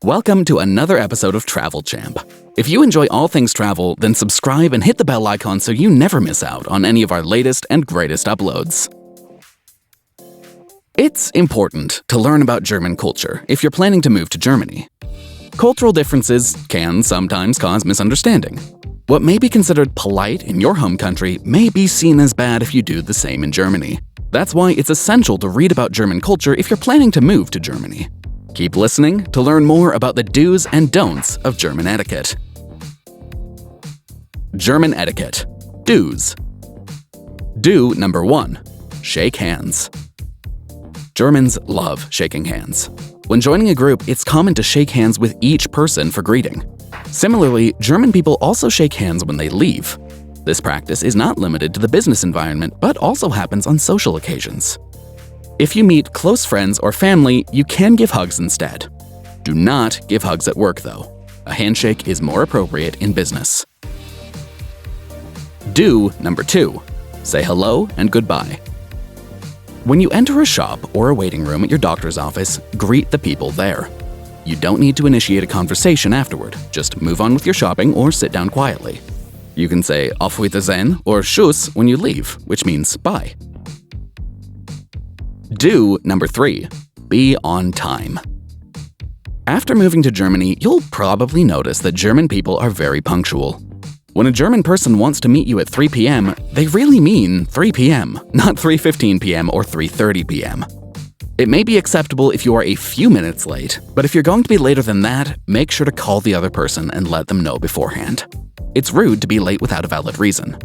Welcome to another episode of Travel Champ. If you enjoy all things travel, then subscribe and hit the bell icon so you never miss out on any of our latest and greatest uploads. It's important to learn about German culture if you're planning to move to Germany. Cultural differences can sometimes cause misunderstanding. What may be considered polite in your home country may be seen as bad if you do the same in Germany. That's why it's essential to read about German culture if you're planning to move to Germany. Keep listening to learn more about the do's and don'ts of German etiquette. German etiquette. Do's. Do number 1. Shake hands. Germans love shaking hands. When joining a group, it's common to shake hands with each person for greeting. Similarly, German people also shake hands when they leave. This practice is not limited to the business environment, but also happens on social occasions. If you meet close friends or family, you can give hugs instead. Do not give hugs at work, though. A handshake is more appropriate in business. Do number 2. Say hello and goodbye. When you enter a shop or a waiting room at your doctor's office, greet the people there. You don't need to initiate a conversation afterward. Just move on with your shopping or sit down quietly. You can say Auf Wiedersehen or Tschüss when you leave, which means bye. Do number 3. Be on time. After moving to Germany, you'll probably notice that German people are very punctual. When a German person wants to meet you at 3 p.m., they really mean 3 p.m., not 3:15 p.m. or 3:30 p.m. It may be acceptable if you are a few minutes late, but if you're going to be later than that, make sure to call the other person and let them know beforehand. It's rude to be late without a valid reason.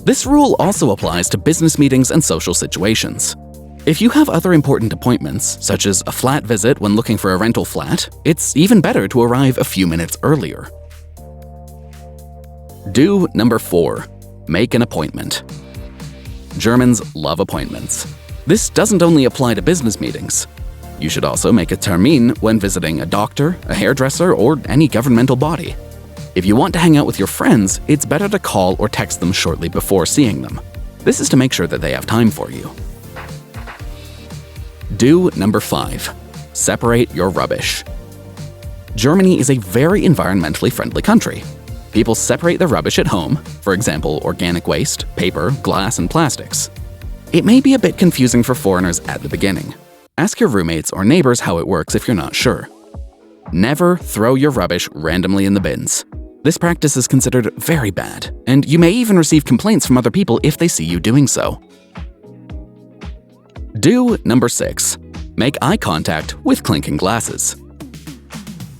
This rule also applies to business meetings and social situations. If you have other important appointments, such as a flat visit when looking for a rental flat, it's even better to arrive a few minutes earlier. Do number 4. Make an appointment. Germans love appointments. This doesn't only apply to business meetings. You should also make a termin when visiting a doctor, a hairdresser, or any governmental body. If you want to hang out with your friends, it's better to call or text them shortly before seeing them. This is to make sure that they have time for you. Do number 5. Separate your rubbish. Germany is a very environmentally friendly country. People separate their rubbish at home, for example, organic waste, paper, glass, and plastics. It may be a bit confusing for foreigners at the beginning. Ask your roommates or neighbors how it works if you're not sure. Never throw your rubbish randomly in the bins. This practice is considered very bad, and you may even receive complaints from other people if they see you doing so. Do number 6. Make eye contact with clinking glasses.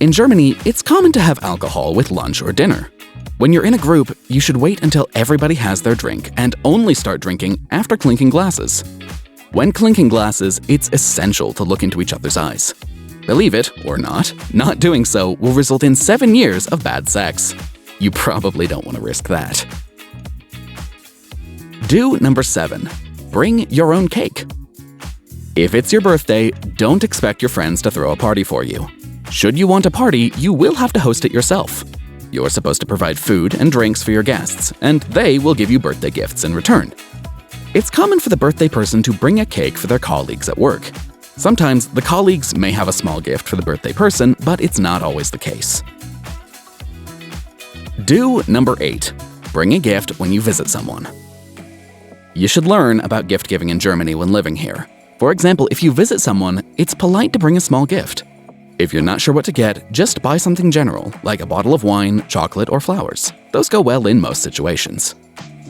In Germany, it's common to have alcohol with lunch or dinner. When you're in a group, you should wait until everybody has their drink and only start drinking after clinking glasses. When clinking glasses, it's essential to look into each other's eyes. Believe it or not doing so will result in 7 years of bad sex. You probably don't want to risk that. Do number 7. Bring your own cake. If it's your birthday, don't expect your friends to throw a party for you. Should you want a party, you will have to host it yourself. You're supposed to provide food and drinks for your guests, and they will give you birthday gifts in return. It's common for the birthday person to bring a cake for their colleagues at work. Sometimes the colleagues may have a small gift for the birthday person, but it's not always the case. Do number 8. Bring a gift when you visit someone. You should learn about gift giving in Germany when living here. For example, if you visit someone, it's polite to bring a small gift. If you're not sure what to get, just buy something general, like a bottle of wine, chocolate, or flowers. Those go well in most situations.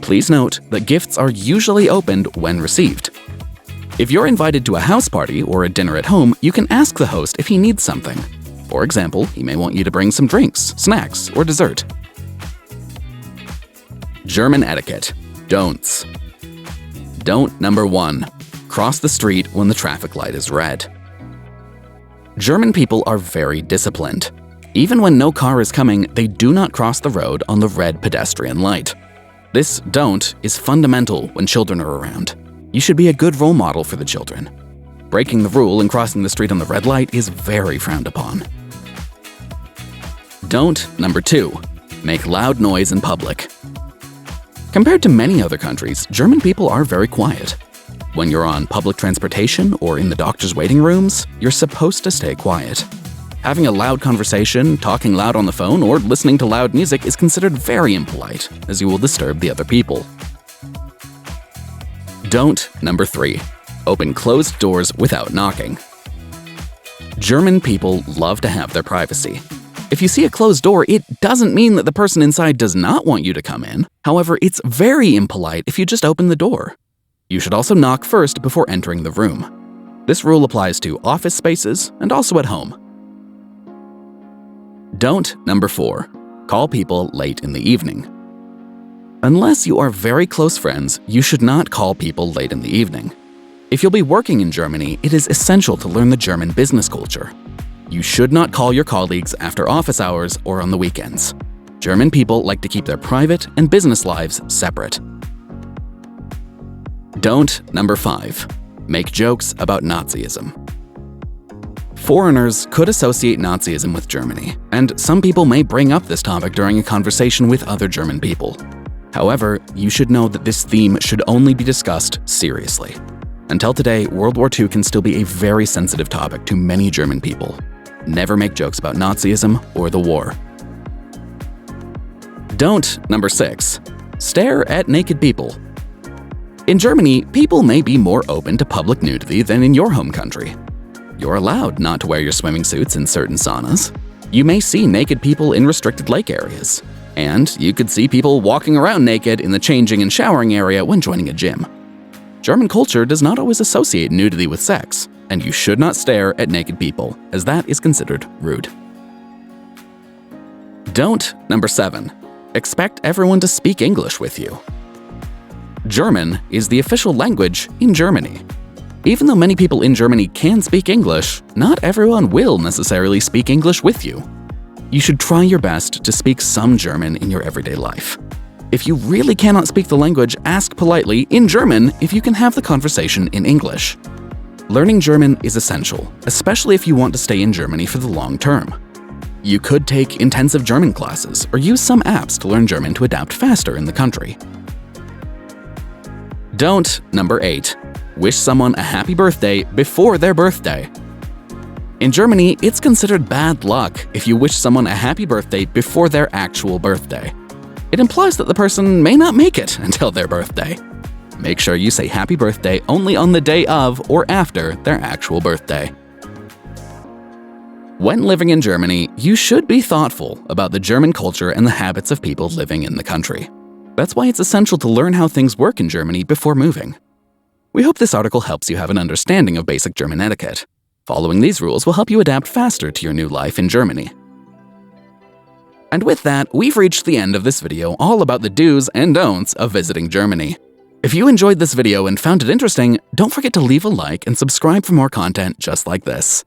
Please note that gifts are usually opened when received. If you're invited to a house party or a dinner at home, you can ask the host if he needs something. For example, he may want you to bring some drinks, snacks, or dessert. German etiquette. Don'ts. Don't number 1. Cross the street when the traffic light is red. German people are very disciplined. Even when no car is coming, they do not cross the road on the red pedestrian light. This don't is fundamental when children are around. You should be a good role model for the children. Breaking the rule and crossing the street on the red light is very frowned upon. Don't number 2. Make loud noise in public. Compared to many other countries, German people are very quiet. When you're on public transportation or in the doctor's waiting rooms, you're supposed to stay quiet. Having a loud conversation, talking loud on the phone, or listening to loud music is considered very impolite, as you will disturb the other people. Don't number 3. Open closed doors without knocking. German people love to have their privacy. If you see a closed door, it doesn't mean that the person inside does not want you to come in. However, it's very impolite if you just open the door. You should also knock first before entering the room. This rule applies to office spaces and also at home. Don't number 4. Call people late in the evening. Unless you are very close friends, you should not call people late in the evening. If you'll be working in Germany, it is essential to learn the German business culture. You should not call your colleagues after office hours or on the weekends. German people like to keep their private and business lives separate. Don't number 5. Make jokes about Nazism. Foreigners could associate Nazism with Germany, and some people may bring up this topic during a conversation with other German people. However, you should know that this theme should only be discussed seriously. Until today, World War II can still be a very sensitive topic to many German people. Never make jokes about Nazism or the war. Don't number 6. Stare at naked people. In Germany, people may be more open to public nudity than in your home country. You're allowed not to wear your swimming suits in certain saunas. You may see naked people in restricted lake areas. And you could see people walking around naked in the changing and showering area when joining a gym. German culture does not always associate nudity with sex, and you should not stare at naked people, as that is considered rude. Don't number 7. Expect everyone to speak English with you. German is the official language in Germany. Even though many people in Germany can speak English, not everyone will necessarily speak English with you. You should try your best to speak some German in your everyday life. If you really cannot speak the language, ask politely in German if you can have the conversation in English. Learning German is essential, especially if you want to stay in Germany for the long term. You could take intensive German classes or use some apps to learn German to adapt faster in the country. Don't number 8. Wish someone a happy birthday before their birthday. In Germany, it's considered bad luck if you wish someone a happy birthday before their actual birthday. It implies that the person may not make it until their birthday. Make sure you say happy birthday only on the day of or after their actual birthday. When living in Germany, you should be thoughtful about the German culture and the habits of people living in the country. That's why it's essential to learn how things work in Germany before moving. We hope this article helps you have an understanding of basic German etiquette. Following these rules will help you adapt faster to your new life in Germany. And with that, we've reached the end of this video all about the do's and don'ts of visiting Germany. If you enjoyed this video and found it interesting, don't forget to leave a like and subscribe for more content just like this.